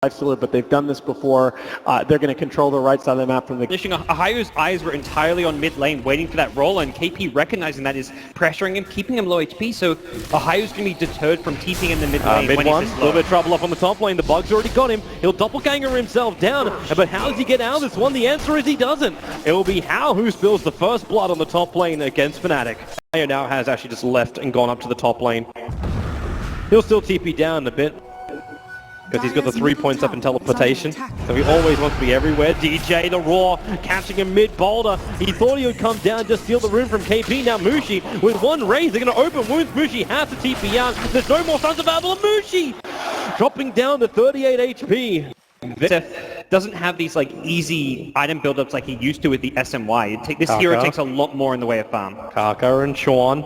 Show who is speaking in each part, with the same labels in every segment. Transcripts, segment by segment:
Speaker 1: Lifestealer, but they've done this before. They're going to control the right side of the map from the...
Speaker 2: Ohio's eyes were entirely on mid lane, waiting for that roll, and KP recognizing that is pressuring him, keeping him low HP, so Ohio's going to be deterred from TPing in the mid lane when
Speaker 3: one,
Speaker 2: he's
Speaker 3: a little bit of trouble up on the top lane. The bug's already got him. He'll doppelganger himself down, but how does he get out of this one? The answer is he doesn't. It will be Hao who spills the first blood on the top lane against Fnatic. Ohio now has actually just left and gone up to the top lane. He'll still TP down a bit, because he's got the 3 points up in teleportation, so he always wants to be everywhere. DJ, the Raw, catching him mid-boulder. He thought he would come down, just steal the room from KP. Now Mushi, with one raise, they're going to open wounds. Mushi has to TP out. There's no more stuns available. Mushi dropping down to 38 HP.
Speaker 2: Seth doesn't have these like easy item build-ups like he used to with the SMY. This hero takes a lot more in the way of farm.
Speaker 3: Kaka and Sean.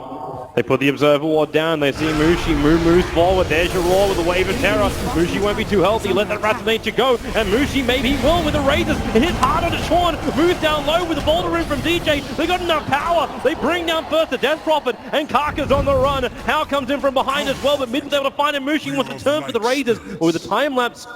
Speaker 3: They put the Observer Ward down, they see Mushi, moves forward, there's your Raw with a Wave of Terror. Mushi won't be too healthy, let that Wrath of Nature go, and Mushi maybe he will with the Razors. It hits hard onto Sean, moves down low with the Boulder Room from DJ. They got enough power, they bring down first the Death Prophet, and Kaka's on the run. Hao comes in from behind as well, but Mid was able to find him. Mushi wants to turn for the Razors, but with the time lapse,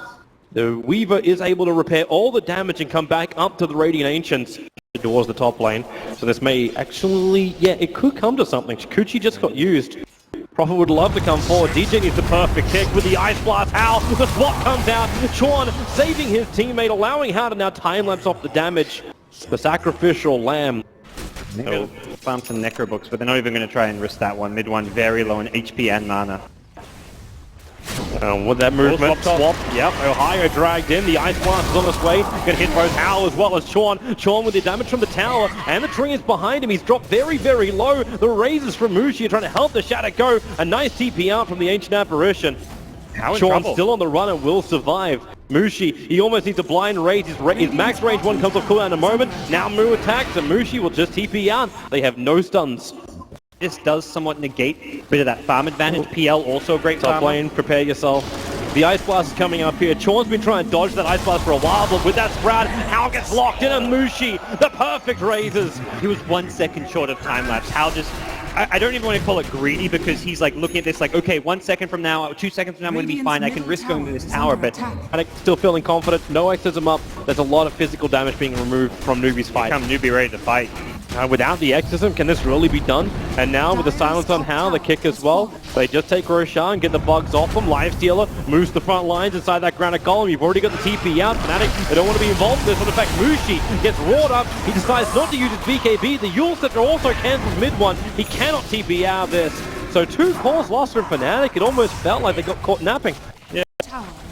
Speaker 3: the Weaver is able to repair all the damage and come back up to the Radiant Ancients towards the top lane. So this may actually, yeah, it could come to something. Shikuchi just got used. Prophet would love to come forward. DJ needs the perfect kick with the Ice Blast. Hao, the swap comes out. Sean saving his teammate, allowing Hao to now time-lapse off the damage. The Sacrificial Lamb.
Speaker 2: They'll farm some Necro Books, but they're not even going to try and risk that one. Mid one very low in HP and mana.
Speaker 3: With that movement, swap, yep, Ohio dragged in, the Ice Blast is on its way, gonna hit both Hao as well as Sean. Sean with the damage from the tower, and the tree is behind him, he's dropped very, very low. The Razors from Mushi are trying to help the Shadow go. A nice TP out from the Ancient Apparition. Sean still on the run and will survive. Mushi, he almost needs a blind raise. His max range one comes off cooldown in a moment. Now Mu attacks, and Mushi will just TP out. They have no stuns.
Speaker 2: This does somewhat negate a bit of that farm advantage. PL also a great
Speaker 3: top lane, prepare yourself. The Ice Blast is coming up here. Chorn's been trying to dodge that Ice Blast for a while, but with that sprout, Hao gets locked in, and Mushi, the perfect raises.
Speaker 2: He was 1 second short of time lapse. Hao just, I don't even want to call it greedy, because he's like looking at this like, okay, 1 second from now, 2 seconds from now, I'm going to be fine. I can risk going to this tower, but
Speaker 3: still feeling confident. No exism up. There's a lot of physical damage being removed from Newbee's fight.
Speaker 2: Newbee ready to fight.
Speaker 3: Without the exorcism, can this really be done? And now with the silence on Hao, the kick as well, they just take Roshan, get the bugs off him. Lifestealer moves the front lines inside that granite column. You've already got the TP out. Fnatic, they don't want to be involved in this. In fact, Mushi gets roared up. He decides not to use his BKB. The Yule Scepter also cancels mid one. He cannot TP out of this. So 2 cores lost from Fnatic. It almost felt like they got caught napping.
Speaker 2: Yeah.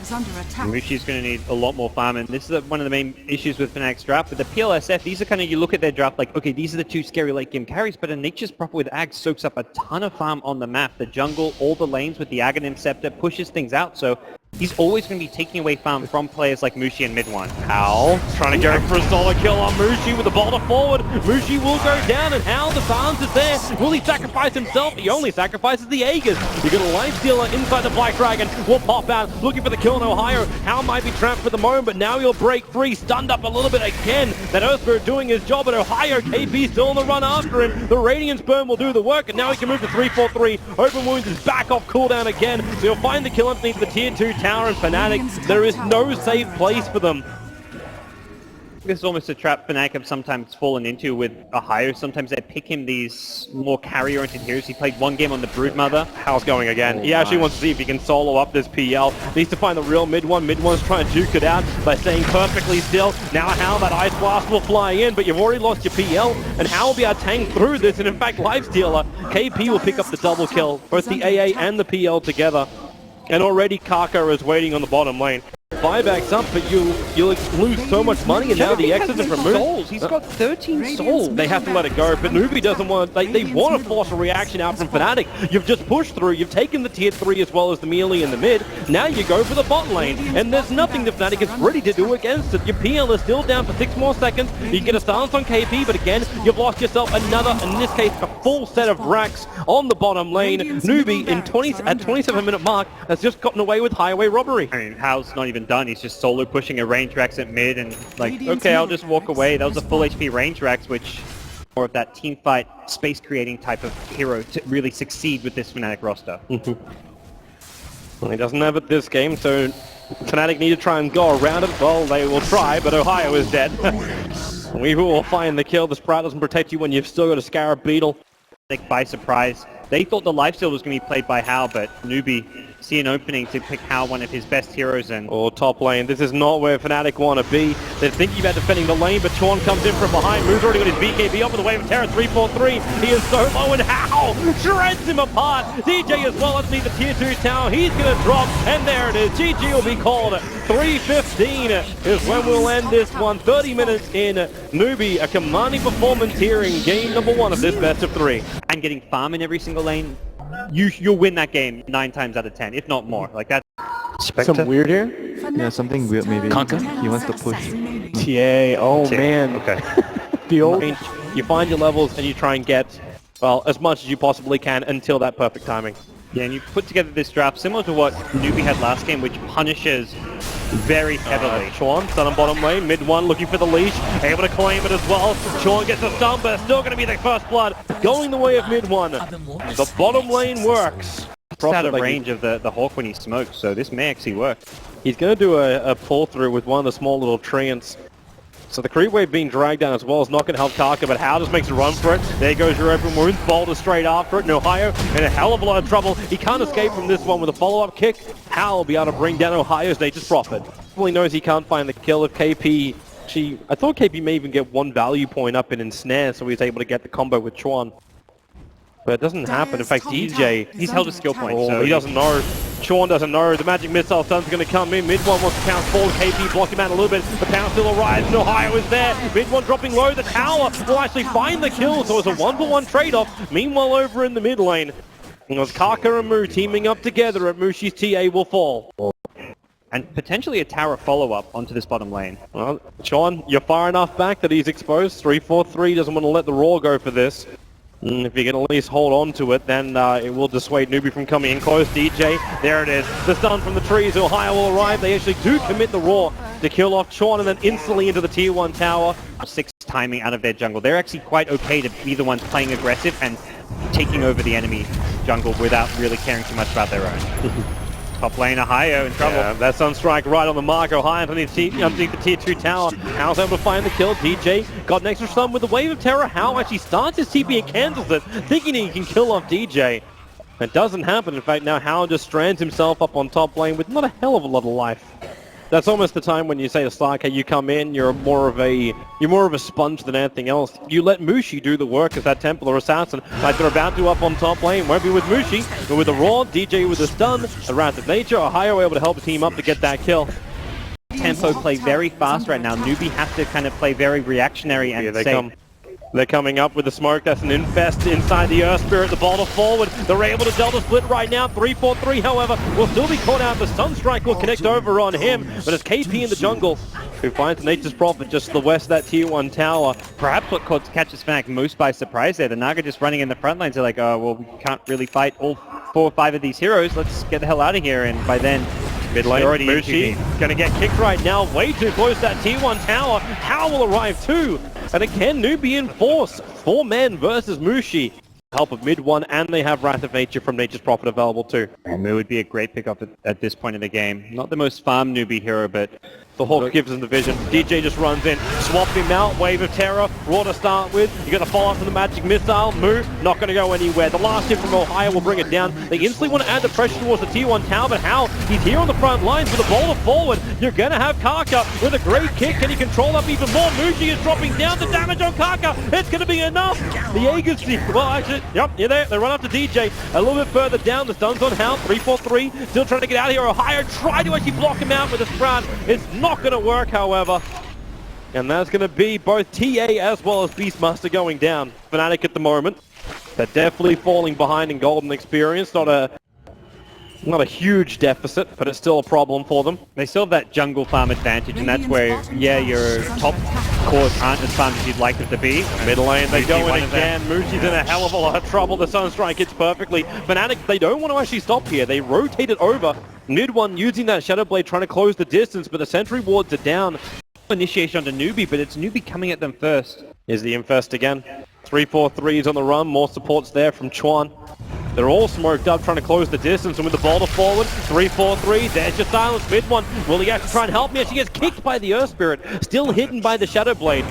Speaker 2: Under attack. Mushi's going to need a lot more farm, and this is one of the main issues with Fnatic's draft. With the PLSF, these are kind of, you look at their draft like, okay, these are the 2 scary late game carries, but a Nature's Prophet with Ag soaks up a ton of farm on the map. The jungle, all the lanes with the Aghanim Scepter pushes things out, so he's always going to be taking away farm from players like Mushi and mid one.
Speaker 3: Hao trying to go for a solo kill on Mushi with the boulder forward. Mushi will go down, and Hao, the silence is there. Will he sacrifice himself? He only sacrifices the Aegis. You got a Lifestealer inside the Black Dragon. Will pop out, looking for the kill in Ohio. Hao might be trapped for the moment, but now he'll break free. Stunned up a little bit again. That Earth Spirit doing his job, but Ohio, KP still on the run after him. The Radiance Burn will do the work, and now he can move to 3-4-3. Open Wounds is back off cooldown again, so he'll find the kill underneath the tier 2 tower, and Fnatic, there is no safe place for them.
Speaker 2: This is almost a trap Fnatic have sometimes fallen into with Ohio. Sometimes they pick him these more carry-oriented heroes. He played 1 game on the Broodmother.
Speaker 3: Hao's going again. He actually wants to see if he can solo up this PL. Needs to find the real mid one. Mid one's trying to duke it out by staying perfectly still. Now Hao, that Ice Blast will fly in, but you've already lost your PL, and Hao will be able to tank through this, and in fact, Lifestealer, KP will pick up the double kill, both the AA and the PL together. And already Kaka is waiting on the bottom lane. Buybacks up, but you'll lose so much money, and now the exits from Moose.
Speaker 2: He's got 13 souls.
Speaker 3: They have to let it go, but Newbee doesn't want. They want to force a reaction out from Fnatic. You've just pushed through. You've taken the tier 3 as well as the melee in the mid. Now you go for the bot lane, and there's nothing that Fnatic is ready to do against it. Your PL is still down for 6 more seconds. You get a silence on KP, but again, you've lost yourself another, in this case, a full set of racks on the bottom lane. Newbee at 27-minute mark has just gotten away with highway robbery.
Speaker 2: I mean, Hao's not even done. He's just solo pushing a range Rax at mid, and like, okay, I'll just walk away. That was a full HP range Rax, which more of that team fight, space creating type of hero to really succeed with this Fnatic roster.
Speaker 3: Well, he doesn't have it this game, so Fnatic need to try and go around it. Well, they will try, but Ohio is dead. We will find the kill. The Sprout doesn't protect you when you've still got a Scarab Beetle.
Speaker 2: By surprise. They thought the lifesteal was going to be played by Hao, but Newbee see an opening to pick Hao, one of his best heroes, and
Speaker 3: Top lane. This is not where Fnatic want to be. They're thinking about defending the lane, but Chorn comes in from behind. Move's already got his BKB up with the wave of terror. 3-4-3. He is so low, and Hao shreds him apart. DJ as well underneath the tier 2 tower. He's going to drop, and there it is. GG will be called. 3:15 is when we'll end this one. 30 minutes in. Newbee, a commanding performance here in game number 1 of this best of 3.
Speaker 2: and getting farm in every single lane. You'll win that game 9 times out of 10, if not more. Like that.
Speaker 1: Some weird here?
Speaker 4: Yeah, something weird maybe. He wants to push.
Speaker 1: TA, oh man.
Speaker 3: Okay.
Speaker 1: The old...
Speaker 3: You find your levels and you try and get, well, as much as you possibly can until that perfect timing.
Speaker 2: Yeah, and you put together this draft similar to what Newbee had last game, which punishes very heavily.
Speaker 3: Chorn, stun on bottom lane, mid 1 looking for the leash, able to claim it as well. Chorn gets a stun, but still going to be the first blood, going the way of mid 1. The bottom lane works.
Speaker 2: It's out of range of the Hawk when he smokes, so this may actually work.
Speaker 3: He's going to do a pull through with one of the small little treants. So the creep wave being dragged down as well is not going to help Kaka, but Hao just makes a run for it. There goes your open wound. Boulder straight after it. And Ohio in a hell of a lot of trouble. He can't escape from this one with a follow-up kick. Hao will be able to bring down Ohio's Nature's Prophet. Well, he knows he can't find the kill if KP... I thought KP may even get 1 value point up in ensnare, so he's able to get the combo with Chorn. But it doesn't happen. In fact, DJ...
Speaker 2: He's held a skill point,
Speaker 3: Oh,
Speaker 2: so
Speaker 3: he doesn't know. Chorn doesn't know. The magic missile stun's going to come in. Mid 1 wants to pounce forward. KP block him out a little bit. The pound still arrives, and Ohio is there. Mid 1 dropping low. The tower will actually find the kill, so it's a 1-for-1 trade-off. Meanwhile, over in the mid lane, it was Kaka and Mu teaming up together at Mushi's TA will fall.
Speaker 2: And potentially a tower follow-up onto this bottom lane.
Speaker 3: Well, Chorn, you're far enough back that he's exposed. 3-4-3 doesn't want to let the Raw go for this. If you can at least hold on to it, then it will dissuade Newbee from coming in close. DJ, there it is. The stun from the trees. Ohio will arrive. They actually do commit the Raw to kill off Chorn and then instantly into the tier 1 tower.
Speaker 2: 6 timing out of their jungle. They're actually quite okay to be the ones playing aggressive and taking over the enemy jungle without really caring too much about their own. Top lane, Ohio in trouble.
Speaker 3: Yeah, that Sunstrike right on the mark. Ohio underneath the tier 2 tower. Hao's able to find the kill. DJ got an extra stun with the wave of terror. Hao actually starts his TP and cancels it, thinking he can kill off DJ. It doesn't happen. In fact, now Hao just strands himself up on top lane with not a hell of a lot of life. That's almost the time when you say to Stark, hey, you come in, you're more of a sponge than anything else. You let Mushi do the work as that Templar assassin, like they're about to up on top lane. Won't be with Mushi, but with the Raw, DJ with the stun, the Wrath of Nature, Ohio able to help the team up to get that kill.
Speaker 2: Tempo play very fast right now. Newbee has to kind of play very reactionary and
Speaker 3: They're coming up with the smoke. That's an infest inside the Earth Spirit. The Boulder forward. They're able to Delta split right now. 3-4-3, however, will still be caught out. The Sunstrike will connect over on him, but it's KP in the jungle who finds Nature's Prophet just to the west of that tier 1 tower.
Speaker 2: Perhaps what catches Fnatic most by surprise there. The Naga just running in the front lines. They're like, oh, well, we can't really fight all 4 or 5 of these heroes. Let's get the hell out of here. And by then,
Speaker 3: mid lane,
Speaker 2: Mushi
Speaker 3: gonna get kicked right now. Way too close to that tier 1 tower. Hao will arrive too. And again, Newbee in force. 4 men versus Mushi. Help of mid 1, and they have Wrath of Nature from Nature's Prophet available too.
Speaker 2: And it would be a great pickup at this point in the game. Not the most farm Newbee hero, but
Speaker 3: the Hawk gives him the vision. DJ just runs in, swap him out, Wave of Terror, Raw to start with. You got to follow up from the Magic Missile. Mu, not going to go anywhere. The last hit from Ohio will bring it down. They instantly want to add the pressure towards the tier 1 tower, but Hao, he's here on the front lines with a Boulder forward. You're going to have Kaka with a great kick. Can he control up even more? Muji is dropping down the damage on Kaka. It's going to be enough. The Aegis, well, actually, yep, you're there. They run up to DJ a little bit further down. The stun's on Hao, 3-4-3. Still trying to get out of here. Ohio tried to actually block him out with a Sprout. It's not going to work, however. And that's going to be both TA as well as Beastmaster going down. Fnatic at the moment. They're definitely falling behind in Golden Experience. Not a huge deficit, but it's still a problem for them.
Speaker 2: They still have that jungle farm advantage, and that's where, yeah, your top cores aren't as farmed as you'd like them to be.
Speaker 3: Mid lane, they go in again. Mushi's in a hell of a lot of trouble. The Sunstrike hits perfectly. Fnatic, they don't want to actually stop here. They rotate it over. Mid 1 using that Shadow Blade trying to close the distance, but the sentry wards are down.
Speaker 2: Initiation onto Newbee, but it's Newbee coming at them first.
Speaker 3: Is the Infest again. 3-4-3 is on the run. More supports there from Chuan. They're all smoked up, trying to close the distance, and with the boulder forward, 3-4-3, there's your silence. Mid one, will he have to try and help me? She gets kicked by the Earth Spirit, still hidden by the Shadow Blade.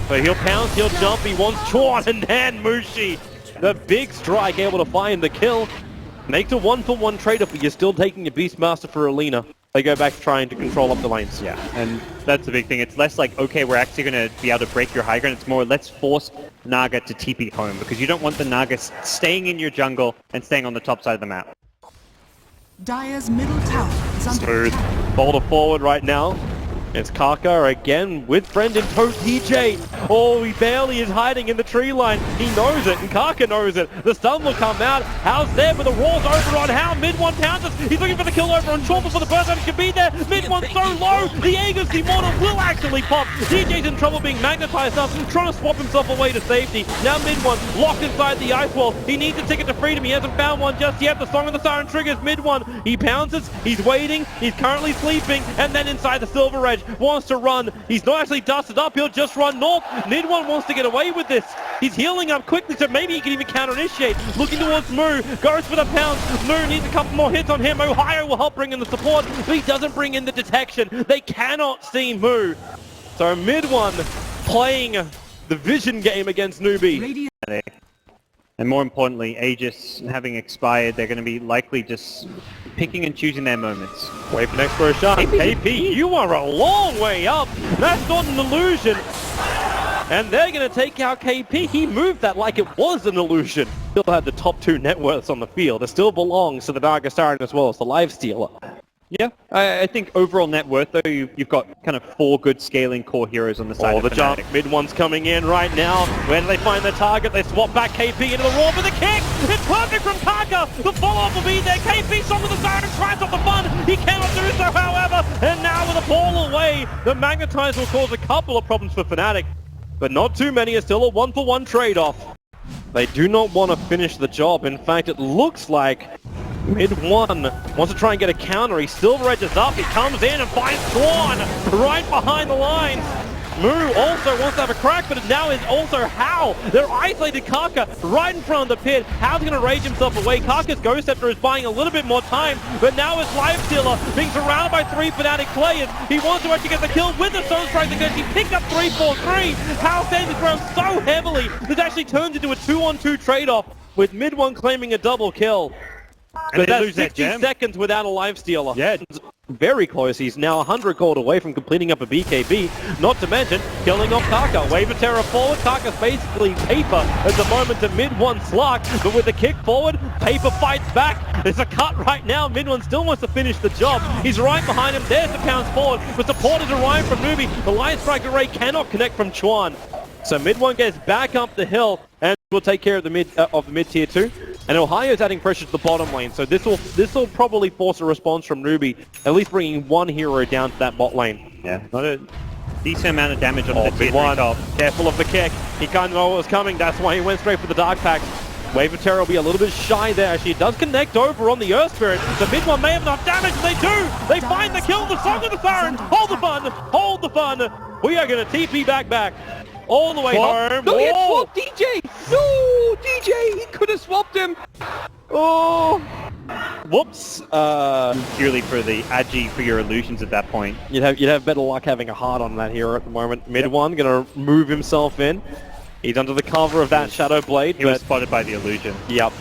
Speaker 3: So he'll pounce, he'll jump, he wants Chuan, and then Mushi, the big strike, able to find the kill. Makes a 1-for-1 trade-off, but you're still taking your Beastmaster for Alina. They go back trying to control up the lanes.
Speaker 2: Yeah, and that's the big thing. It's less like, okay, we're actually going to be able to break your high ground. It's more, let's force Naga to TP home, because you don't want the Naga staying in your jungle and staying on the top side of the map.
Speaker 5: Dire's middle tower is under
Speaker 3: Smooth.
Speaker 5: attack.
Speaker 3: Boulder forward right now. It's Kaka again with friend in tow, DJ. Oh, he barely is hiding in the tree line. He knows it, and Kaka knows it. The stun will come out. How's there, but the wall's over on How. Mid one pounces. He's looking for the kill over on Chorba for the first time he can be there. Mid one so low. The Aegis Immortal will actually pop. DJ's in trouble being magnetized up, trying to swap himself away to safety. Now mid one locked inside the ice wall. He needs a ticket to freedom. He hasn't found one just yet. The Song of the Siren triggers mid one. He pounces. He's waiting. He's currently sleeping. And then inside the Silver Edge. Wants to run. He's not actually dusted up. He'll just run north. Mid one wants to get away with this. He's healing up quickly, so maybe he can even counter-initiate. Looking towards Moo. Goes for the pounce. Moo needs a couple more hits on him. Ohio will help bring in the support, but he doesn't bring in the detection. They cannot see Moo. So mid one playing the vision game against Newbee.
Speaker 2: And more importantly, Aegis having expired, they're going to be likely just picking and choosing their moments.
Speaker 3: Wait for next for a shot. KP, you are a long way up. That's not an illusion. And they're going to take out KP. He moved that like it was an illusion. Still had the top 2 net worths on the field. It still belongs to the Dark Siren as well as the Life Stealer.
Speaker 2: Yeah, I think overall net worth, though, you've got kind of 4 good scaling core heroes on the side of
Speaker 3: the
Speaker 2: Fnatic.
Speaker 3: jump. Mid one's coming in right now. Where do they find the target? They swap back KP into the raw for the kick. It's perfect from Kaka. The follow-up will be there. KP, Song of the Siren, tries off the fun. He cannot do so, however. And now with a ball away, the Magnetize will cause a couple of problems for Fnatic. But not too many. It's still a 1-for-1 trade-off. They do not want to finish the job. In fact, it looks like mid one wants to try and get a counter. He Silver Edges up. He comes in and finds Swan right behind the lines. Moo also wants to have a crack, but now is also How. They're isolated Kaka right in front of the pit. How's going to rage himself away. Kaka's Ghost Scepter is buying a little bit more time, but now it's Life Stealer being surrounded by 3 Fnatic players. He wants to actually get the kill with the Stone Strike because he picked up 3-4-3. How stands his ground so heavily. This actually turns into a 2-on-2 trade-off with mid one claiming a double kill.
Speaker 2: And
Speaker 3: But
Speaker 2: they
Speaker 3: that's
Speaker 2: lose that
Speaker 3: 60
Speaker 2: gem.
Speaker 3: seconds without a Life Stealer.
Speaker 2: Yeah.
Speaker 3: Very close. He's now 100 gold away from completing up a BKB. Not to mention killing off Kaka. Wave of Terror forward. Kaka's basically paper at the moment to mid one slug. But with the kick forward, Paper fights back. There's a cut right now. Mid one still wants to finish the job. He's right behind him. There's the pounce forward. But support is arrived from Newbee. The Lion Strike Array cannot connect from Chuan. So mid one gets back up the hill and will take care of the mid tier 2. And Ohio's adding pressure to the bottom lane, so this will probably force a response from Newbee, at least bringing one hero down to that bot lane.
Speaker 2: Yeah, not a decent amount of damage on the
Speaker 3: Big
Speaker 2: tier 3
Speaker 3: one.
Speaker 2: top.
Speaker 3: Careful of the kick. He kind of know what was coming. That's why he went straight for the Dark Pact. Wave of Terror will be a little bit shy there. Actually, it does connect over on the Earth Spirit. The mid one may have enough damage. They do. They find the kill. The Song of the Siren. Hold the fun. Hold the fun. We are going to TP back. All the way home.
Speaker 6: No, he had
Speaker 3: Whoa.
Speaker 6: swapped DJ! No! DJ! He could have swapped him! Oh!
Speaker 3: Whoops.
Speaker 2: Purely for the agi for your illusions at that point.
Speaker 3: You'd have better luck having a heart on that hero at the moment. Mid one gonna move himself in. He's under the cover of that Shadow Blade.
Speaker 2: He was spotted by the illusion.
Speaker 3: Yep.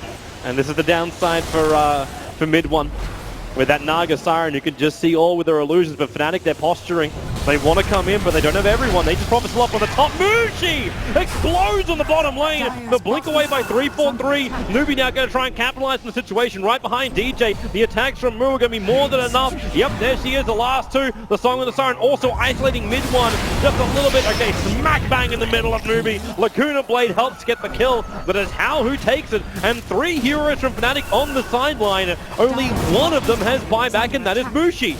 Speaker 3: And this is the downside for mid one. With that Naga Siren, you can just see all with their illusions, but Fnatic, they're posturing. They want to come in, but they don't have everyone. They just promise up on the top. Mushi explodes on the bottom lane, but blink away by 3-4-3. Newbee now going to try and capitalize on the situation right behind DJ. The attacks from Mu are going to be more than enough. Yep, there she is, the last 2. The Song of the Siren also isolating mid one. Just a little bit, okay, smack bang in the middle of Newbee. Lacuna Blade helps get the kill, but it's How who takes it. And 3 heroes from Fnatic on the sideline. Only one of them has buyback, and that is Mushi.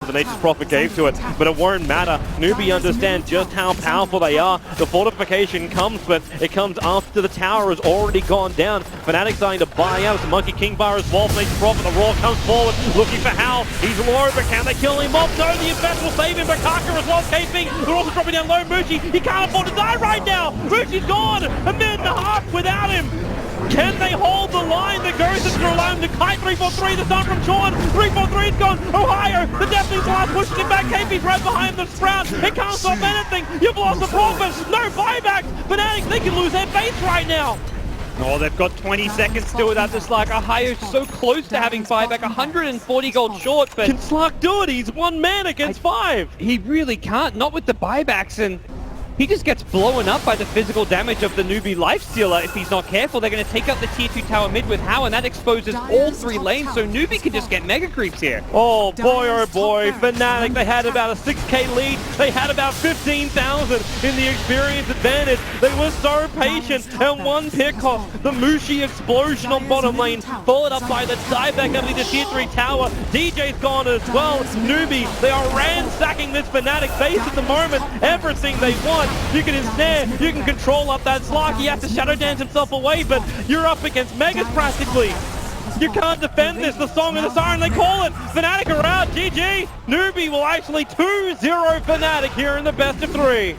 Speaker 3: The Nature's Prophet gave to it, but it won't matter. Newbee understands just how powerful they are. The fortification comes, but it comes after the tower has already gone down. Fnatic starting to buy out. It's a Monkey King bar as well. Nature's Prophet, the Raw comes forward, looking for Hal. He's low, but can they kill him off? No, the Invest will save him, but Kaka as well, KP. They're also dropping down low. Mushi, he can't afford to die right now. Mushi's gone. A minute and a half without him. Can they hold the line that goes into the line? The kite 3-4-3, the stun from Sean. 3-4-3's gone. Ohio, the Deathly Blast pushes him back. KP's right behind the Sprout. It can't stop anything. You've lost the Prophet. No buybacks. Fnatic, they can lose their base right now.
Speaker 2: Oh, they've got 20 seconds still without the Slark. Ohio's so close to having buyback, 140 gold short, but
Speaker 3: Can Slark do it? He's one man against 5.
Speaker 2: he really can't, not with the buybacks, and he just gets blown up by the physical damage of the Newbie Lifestealer if he's not careful. They're going to take out the tier 2 tower mid with How, and that exposes all 3 lanes, so Newbie can just get mega creeps here.
Speaker 3: Oh boy, Fnatic, they had about a 6k lead. They had about 15,000 in the experience advantage. They were so patient, and one pick off the Mushi explosion on bottom lane, followed up by the dieback underneath the tier 3 tower. DJ's gone as well. Newbie, they are ransacking this Fnatic base at the moment. Everything they want. You can ensnare, you can control up that Slark. He has to shadow dance himself away, but you're up against Megas practically. You can't defend this. The Song of the Siren, they call it. Fnatic are out. GG. Newbie will actually 2-0 Fnatic here in the best of 3.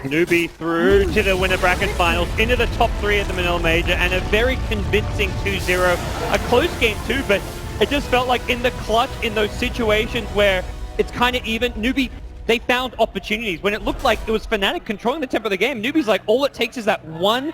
Speaker 2: Newbie through to the winner bracket finals, into the top 3 at the Manila Major, and a very convincing 2-0. A close game too, but it just felt like in the clutch, in those situations where it's kind of even, Newbie, they found opportunities. When it looked like it was Fnatic controlling the tempo of the game, Newbie's like, all it takes is that one